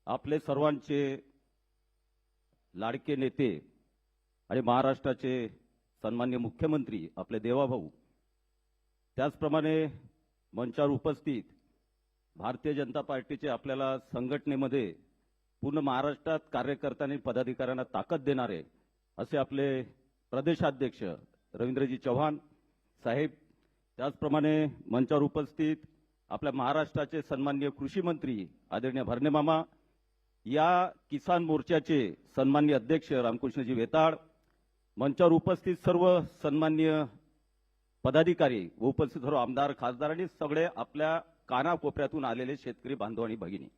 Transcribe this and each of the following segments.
आपले सर्वांचे लाडके नेते आणि महाराष्ट्राचे सन्माननीय मुख्यमंत्री आपले देवाभाऊ, त्याचप्रमाणे मंचावर उपस्थित भारतीय जनता पार्टीचे आपल्याला संघटनेमध्ये पूर्ण महाराष्ट्रात कार्यकर्त्यांनी पदाधिकाऱ्यांना ताकद देणारे असे आपले प्रदेशाध्यक्ष रवींद्रजी चव्हाण साहेब, त्याचप्रमाणे मंचावर उपस्थित आपल्या महाराष्ट्राचे सन्माननीय कृषी मंत्री आदरणीय भरणे मामा, या किसान मोर्चाचे सन्माननीय अध्यक्ष रामकृष्णजी वेताळ, मंचावर उपस्थित सर्व सन्माननीय पदाधिकारी व उपस्थित सर्व आमदार खासदार आणि सगळे आपल्या कानाकोपऱ्यातून आलेले शेतकरी बांधव आणि भगिनी,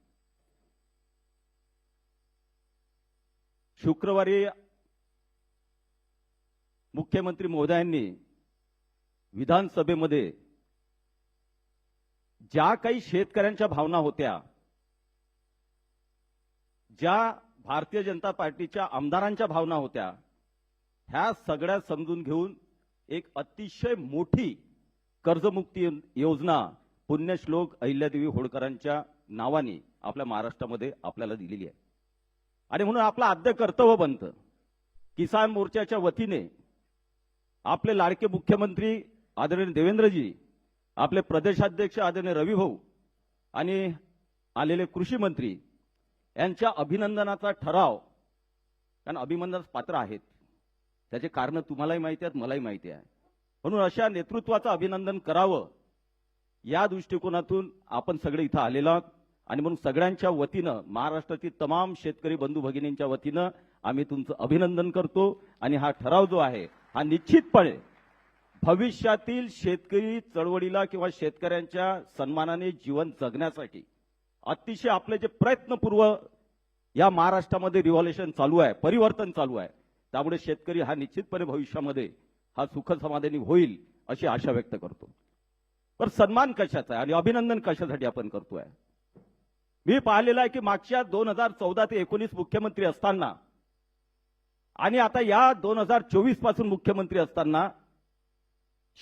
शुक्रवारी मुख्यमंत्री महोदयांनी विधानसभेमध्ये ज्या काही शेतकऱ्यांच्या भावना होत्या, ज्या भारतीय जनता पार्टीच्या आमदारांच्या भावना होत्या, ह्या सगळ्या समजून घेऊन एक अतिशय मोठी कर्जमुक्ती योजना पुण्यश्लोक अहिल्यादेवी होळकरांच्या नावाने आपल्या महाराष्ट्रामध्ये आपल्याला दिलेली आहे। आणि म्हणून आपलं आद्य कर्तव्य बनतं किसान मोर्चाच्या वतीने आपले लाडके मुख्यमंत्री आदरणीय देवेंद्रजी, आपले प्रदेशाध्यक्ष आदरणीय रविभाऊ आणि आलेले कृषी मंत्री यांच्या अभिनंदनाचा ठराव, कारण अभिनंदनास पात्र आहेत, त्याचे कारण तुम्हालाही माहिती आहेत, मलाही माहिती आहे, म्हणून अशा नेतृत्वाचं अभिनंदन करावं या दृष्टिकोनातून आपण सगळे इथं आलेलो आहोत। आणि म्हणून सगळ्यांच्या वतीनं, महाराष्ट्रातील तमाम शेतकरी बंधू भगिनींच्या वतीनं आम्ही तुमचं अभिनंदन करतो। आणि हा ठराव जो आहे हा निश्चितपणे भविष्यातील शेतकरी चळवळीला किंवा शेतकऱ्यांच्या सन्मानाने जीवन जगण्यासाठी अतिशय आपले जे प्रयत्नपूर्व या महाराष्ट्रामध्ये रिव्हॉल्युशन चालू आहे, परिवर्तन चालू आहे, त्यामुळे शेतकरी हा निश्चितपणे भविष्यामध्ये हा सुख समाधानी होईल अशी आशा व्यक्त करतो। पण सन्मान कशाचा आहे आणि अभिनंदन कशासाठी आपण करतोय? मी पाहिलेलं आहे की मागच्या 2014 ते 19 मुख्यमंत्री असताना आणि आता या 2024 पासून मुख्यमंत्री असताना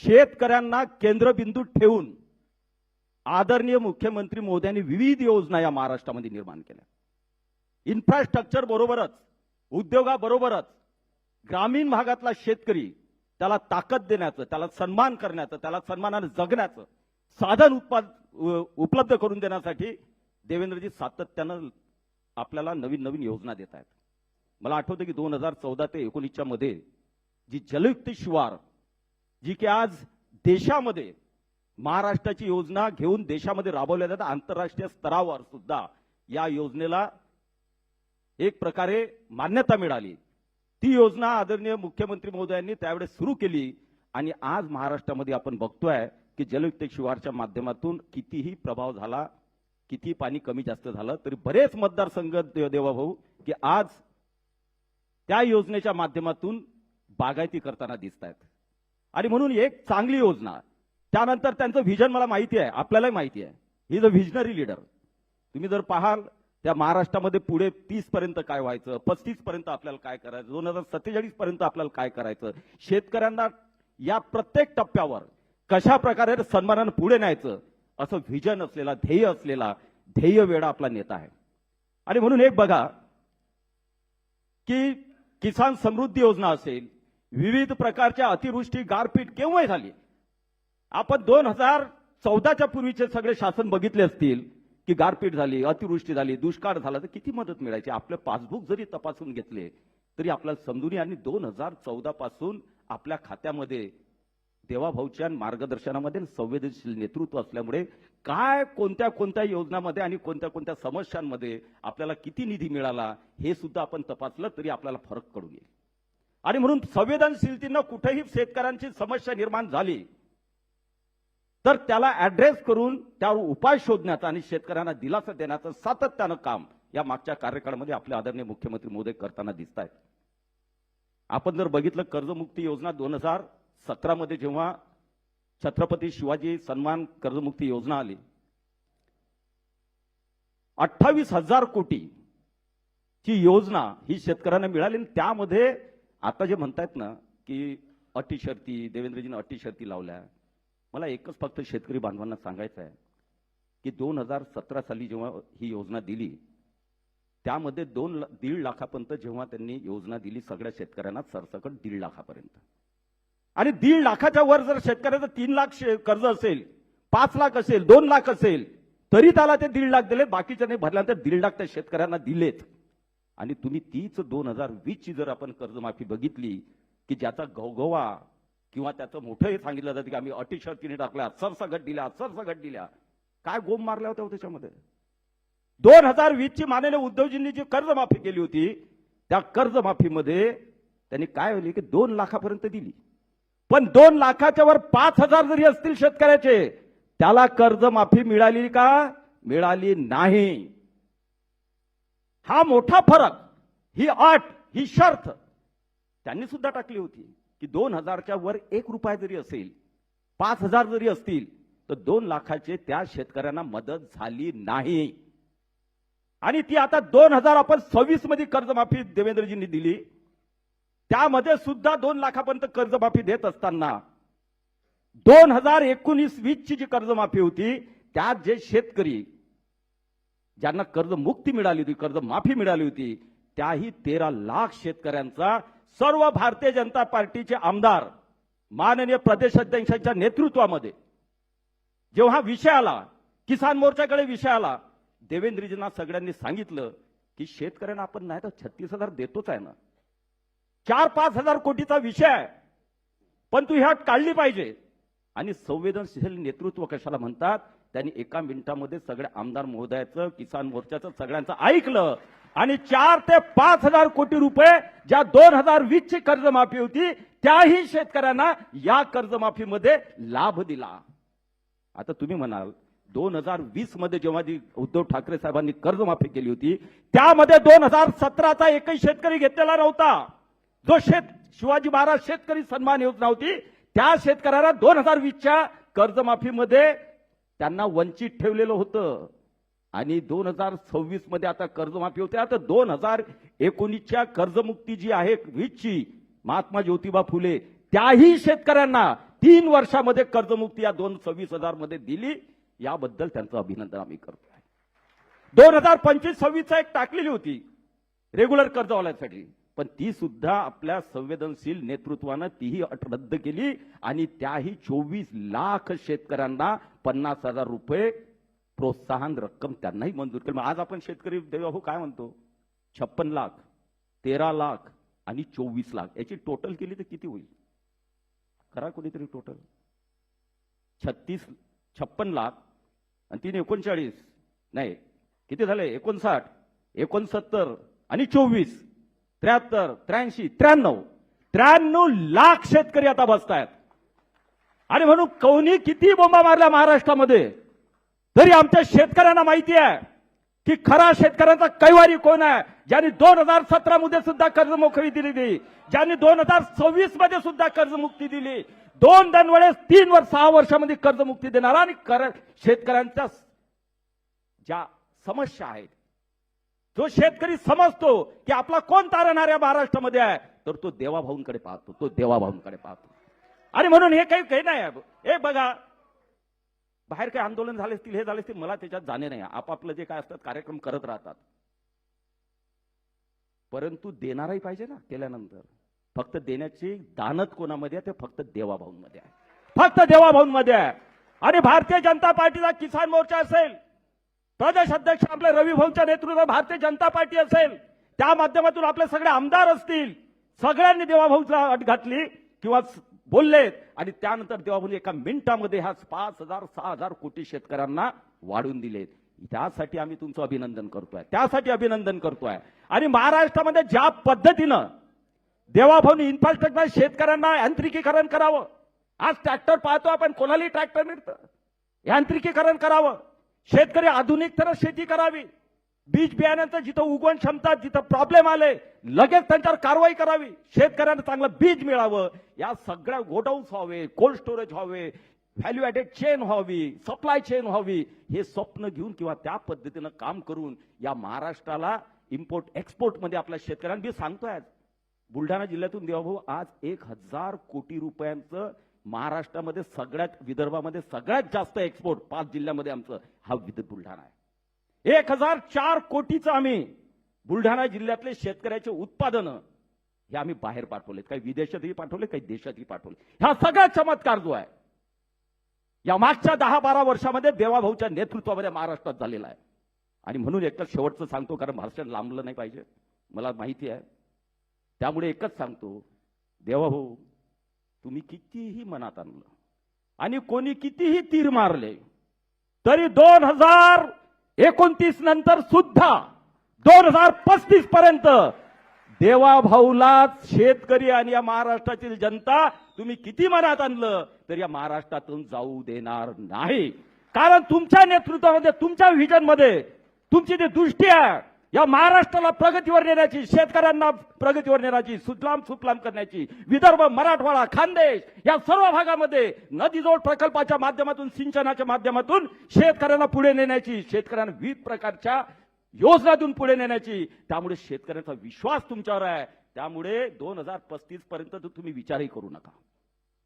शेतकऱ्यांना केंद्रबिंदू ठेवून आदरणीय मुख्यमंत्री महोदयांनी विविध योजना या महाराष्ट्रामध्ये निर्माण केल्या। इन्फ्रास्ट्रक्चर बरोबरच, उद्योगाबरोबरच ग्रामीण भागातला शेतकरी त्याला ताकद देण्याचं, त्याला सन्मान करण्याचं, त्याला सन्मानाने जगण्याचं साधन उपलब्ध करून देण्यासाठी देवेंद्रजी सातत्यानं आपल्याला नवीन नवीन योजना देत आहेत। मला आठवतं की 2014 ते 19 मध्ये जी जलयुक्त शिवार, जी की आज देशामध्ये महाराष्ट्राची योजना घेऊन देशामध्ये राबवल्या जातात, आंतरराष्ट्रीय स्तरावर सुद्धा या योजनेला एक प्रकारे मान्यता मिळाली। ती योजना आदरणीय मुख्यमंत्री महोदयांनी त्यावेळेस सुरू केली आणि आज महाराष्ट्रामध्ये आपण बघतोय की जलयुक्त शिवारच्या माध्यमातून कितीही प्रभाव झाला, किती पाणी कमी जास्त झालं तरी बरेच मतदारसंघ देवाभाऊ की आज त्या योजनेच्या माध्यमातून बागायती करताना दिसत आहेत। आणि म्हणून एक चांगली योजना, त्यानंतर त्यांचं व्हिजन मला माहिती आहे, आपल्यालाही माहिती आहे, he is a visionary leader. तुम्ही जर पाहाल त्या महाराष्ट्रामध्ये पुढे 30 पर्यंत काय व्हायचं, 35 पर्यंत आपल्याला काय करायचं, 2047 पर्यंत आपल्याला काय करायचं, शेतकऱ्यांना या प्रत्येक टप्प्यावर कशा प्रकारे सन्मानाने पुढे न्यायचं, असं व्हिजन असलेला, ध्येय असलेला ध्येयवेडा आपला नेता आहे। आणि म्हणून एक बघा की किसान समृद्धी योजना असेल, विविध प्रकारच्या अतिवृष्टी, गारपीट केव्हाही झाली, आपण 2014च्या पूर्वीचे सगळे शासन बघितले असतील की गारपीट झाली, अतिवृष्टी झाली, दुष्काळ झाला तर किती मदत मिळायची। आपले पासबुक जरी तपासून घेतले तरी आपल्याला समजून येईल। आणि 2014 पासून आपल्या खात्यामध्ये देवाभाऊच्या मार्गदर्शनामध्ये संवेदनशील नेतृत्व असल्यामुळे काय कोणत्या कोणत्या योजनांमध्ये आणि कोणत्या कोणत्या समस्यांमध्ये आपल्याला किती निधी मिळाला हे सुद्धा आपण तपासलं तरी आपल्याला फरक कळून येईल। आणि म्हणून संवेदनशीलतेनं कुठेही शेतकऱ्यांची समस्या निर्माण झाली तर त्याला ऍड्रेस करून त्यावर उपाय शोधण्याचा आणि शेतकऱ्यांना दिलासा देण्याचं सातत्यानं काम या मागच्या कार्यकाळामध्ये आपले आदरणीय मुख्यमंत्री महोदय करताना दिसत आहेत। आपण जर बघितलं कर्जमुक्ती योजना 2017 मध्ये जेव्हा छत्रपती शिवाजी सन्मान कर्जमुक्ती योजना आली, 28,000 कोटी ची योजना ही शेतकऱ्यांना मिळाली। त्यामध्ये आता जे म्हणतायत ना की अटी शर्ती, देवेंद्रजींनी अटी शर्ती लावल्या, मला एकच फक्त शेतकरी बांधवांना सांगायचं आहे की 2017 साली जेव्हा ही योजना दिली त्यामध्ये 1.5 लाखापर्यंत जेव्हा त्यांनी योजना दिली सगळ्या शेतकऱ्यांना सरसकट 1.5 लाखापर्यंत, आणि 1.5 लाखाच्या वर जर शेतकऱ्याचं 3 लाख कर्ज असेल, 5 लाख असेल, 2 लाख असेल, तरी त्याला ते 1.5 लाख दिले, बाकीच्या नाही भरल्यानंतर 1.5 लाख त्या शेतकऱ्यांना दिलेत. आणि तुम्ही तीच 2020 ची जर आपण कर्जमाफी बघितली की ज्याचा गवगवा किंवा त्याचं मोठं हे सांगितलं जातं की आम्ही अटी शर्तीने टाकल्या, सरसगट दिल्या, काय गोम मारल्या होत्या त्याच्यामध्ये. 2020 ची माननीय उद्धवजींनी जी कर्जमाफी केली होती त्या कर्जमाफीमध्ये त्यांनी काय होईल की 2 लाखापर्यंत दिली, पण 2 लाखाच्या वर 5,000 जरी असतील शेतकऱ्याचे त्याला कर्जमाफी मिळाली का? मिळाली नाही. हा मोठा फरक, ही अट, ही शर्त त्यांनी सुद्धा टाकली होती की 2,000च्या वर 1 रुपया जरी असेल, 5,000 जरी असतील तर 2 लाखाचे त्या शेतकऱ्यांना मदत झाली नाही. आणि ती आता 2026 मध्ये कर्जमाफी देवेंद्रजींनी दिली, त्यामध्ये सुद्धा 2 लाखापर्यंत कर्जमाफी देत असताना 2019-20 ची जी कर्जमाफी होती त्यात जे शेतकरी ज्यांना कर्जमुक्ती मिळाली होती, कर्जमाफी मिळाली होती, त्याही 13 लाख शेतकऱ्यांचा सर्व भारतीय जनता पार्टीचे आमदार माननीय प्रदेशाध्यक्षांच्या नेतृत्वामध्ये जेव्हा विषय आला, किसान मोर्चाकडे विषय आला, देवेंद्रजींना सगळ्यांनी सांगितलं की शेतकऱ्यांना आपण नाही तर 36,000 देतोच आहे ना, 4-5 हजार कोटीचा विषय आहे, पण तू ही अट काढली पाहिजे. आणि संवेदनशील नेतृत्व कशाला म्हणतात, त्यांनी 1 मिनिटामध्ये सगळ्या आमदार महोदयाचं, किसान मोर्चाचं सगळ्यांचं ऐकलं आणि 4 ते 5 हजार कोटी रुपये ज्या 2020 ची कर्जमाफी होती त्याही शेतकऱ्यांना या कर्जमाफीमध्ये लाभ दिला. आता तुम्ही म्हणाल 2020 मध्ये जेव्हा जी उद्धव ठाकरे साहेबांनी कर्जमाफी केली होती त्यामध्ये 2017चा एकही शेतकरी घेतलेला नव्हता. जो शिवाजी महाराज शेतकरी सन्मान योजना होती त्या शेतकऱ्याला 2020च्या कर्जमाफीमध्ये त्यांना वंचित ठेवलेलं होतं. आणि 2026 मध्ये आता कर्जमाफी होते. आता 2019च्या कर्जमुक्ती जी आहे 20 ची महात्मा ज्योतिबा फुले त्याही शेतकऱ्यांना 3 वर्षामध्ये कर्जमुक्ती या 26,000 मध्ये दिली. याबद्दल त्यांचं अभिनंदन आम्ही करतोय. 2025-26 एक टाकलेली होती रेग्युलर कर्जवाल्यांसाठी, पण ती सुद्धा आपल्या संवेदनशील नेतृत्वानं तीही अट रद्द केली आणि त्याही 24 लाख शेतकऱ्यांना 50,000 रुपये प्रोत्साहन रक्कम त्यांनाही मंजूर केली. आज आपण शेतकरी देवा काय म्हणतो, 56 लाख, 13 लाख आणि 24 लाख याची टोटल केली तर किती होईल? करा कोणीतरी टोटल. 56 लाख आणि 339 नाही किती झाले, 59, 69 आणि 24, 73, 83, 93 लाख शेतकरी आता बसतायत. आणि म्हणून कोणी किती बोंबा मारल्या महाराष्ट्रामध्ये तरी आमच्या शेतकऱ्यांना माहिती आहे की खरा शेतकऱ्यांचा कैवारी कोण आहे. ज्यांनी 2017 मध्ये सुद्धा कर्जमुक्ती दिली, ज्यांनी 2026 मध्ये सुद्धा कर्जमुक्ती दिली, 2 वेळेस 3 वर 6 वर्षामध्ये कर्जमुक्ती देणारा आणि शेतकऱ्यांच्या ज्या समस्या आहेत, जो शेतकरी समजतो की आपला कोण तारणहार या महाराष्ट्रामध्ये आहे तर तो देवाभाऊंकडे पाहतो, तो देवाभाऊंकडे पाहतो. आणि म्हणून हे काही नाही आहे. हे बघा बाहेर काही आंदोलन झाले असतील, हे झाले असतील, मला त्याच्यात जाणे नाही. आपापलं जे काय असतात कार्यक्रम करत राहतात, परंतु देणाराही पाहिजे ना केल्यानंतर. फक्त देण्याची दानत कोणामध्ये आहे, ते फक्त देवाभाऊंमध्ये आहे, फक्त देवाभाऊंमध्ये आहे. आणि भारतीय जनता पार्टीचा किसान मोर्चा असेल, प्रदेश अध्यक्ष आपले रवी भाऊंच्या नेतृत्वात भारतीय जनता पार्टी असेल, त्या माध्यमातून आपले सगळे आमदार असतील, सगळ्यांनी देवाभाऊंचा अट घातली किंवा बोललेत आणि त्यानंतर देवाभाऊंनी 1 मिनिटामध्ये ह्या 5,000-6,000 कोटी शेतकऱ्यांना वाढून दिलेत. त्यासाठी आम्ही तुमचं अभिनंदन करतोय, त्यासाठी अभिनंदन करतोय. आणि महाराष्ट्रामध्ये ज्या पद्धतीनं देवाभाऊंनी इन्फ्रास्ट्रक्चर शेतकऱ्यांना यांत्रिकीकरण करावं, आज ट्रॅक्टर पाहतो आपण, कोणालाही ट्रॅक्टर मिळतं, यांत्रिकीकरण करावं, शेतकरी आधुनिक तरह शेती करावी, बीज बियाण्यांचं जिथं उगवण क्षमता, जिथं प्रॉब्लेम आले लगेच त्यांच्यावर कारवाई करावी, शेतकऱ्यांना चांगलं बीज मिळावं, या सगळ्या गोडाऊन्स व्हावे, कोल्ड स्टोरेज व्हावे, व्हॅल्यू ॲडेड चेन व्हावी, सप्लाय चेन व्हावी, हे स्वप्न घेऊन किंवा त्या पद्धतीनं काम करून या महाराष्ट्राला इम्पोर्ट एक्सपोर्टमध्ये आपल्या शेतकऱ्यांना मी सांगतोय. बुलढाणा जिल्ह्यातून देवाभाऊ आज 1,000 कोटी रुपयांचं महाराष्ट्रामध्ये सगळ्यात, विदर्भामध्ये सगळ्यात जास्त एक्सपोर्ट 5 जिल्ह्यामध्ये आमचं हा बुलढाणा आहे. 1,004 कोटीचं आम्ही बुलढाणा जिल्ह्यातले शेतकऱ्याचे उत्पादनं हे आम्ही बाहेर पाठवलेत, काही विदेशातही पाठवले, काही देशातही पाठवले. हा सगळा चमत्कार जो आहे या मागच्या 10-12 वर्षामध्ये देवाभाऊच्या नेतृत्वामध्ये महाराष्ट्रात झालेला आहे. आणि म्हणून एकच शेवटचं सांगतो, कारण भाषण लांबलं नाही पाहिजे, मला माहिती आहे. त्यामुळे एकच सांगतो, देवाभाऊ तुम्ही कितीही मनात आणलं आणि कोणी कितीही तीर मारले तरी 2029 नंतर सुद्धा 2035 पर्यंत देवाभाऊला शेतकरी आणि या महाराष्ट्रातील जनता तुम्ही किती मनात आणलं तर या महाराष्ट्रातून जाऊ देणार नाही. कारण तुमच्या नेतृत्वामध्ये, तुमच्या व्हिजनमध्ये तुमची जी दृष्टी आहे या महाराष्ट्राला प्रगतीवर नेण्याची, शेतकऱ्यांना प्रगतीवर नेण्याची, सुजलाम सुफलाम करण्याची, विदर्भ, मराठवाडा, खानदेश या सर्व भागामध्ये नदीजोड प्रकल्पाच्या माध्यमातून, सिंचनाच्या माध्यमातून शेतकऱ्यांना पुढे नेण्याची, शेतकऱ्यांना विविध प्रकारच्या योजनातून पुढे नेण्याची. त्यामुळे शेतकऱ्यांचा विश्वास तुमच्यावर आहे. त्यामुळे 2035 पर्यंत तुम्ही विचारही करू नका,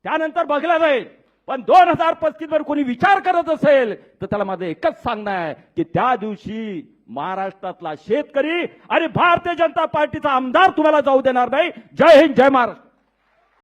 त्यानंतर बघला जाईल. पण 2035 वर कोणी विचार करत असेल तर त्याला माझं एकच सांगणं आहे की त्या दिवशी महाराष्ट्रातला शेतकरी आणि भारतीय जनता पार्टीचा आमदार तुम्हाला जाऊ देणार नाही. जय हिंद, जय महाराष्ट्र.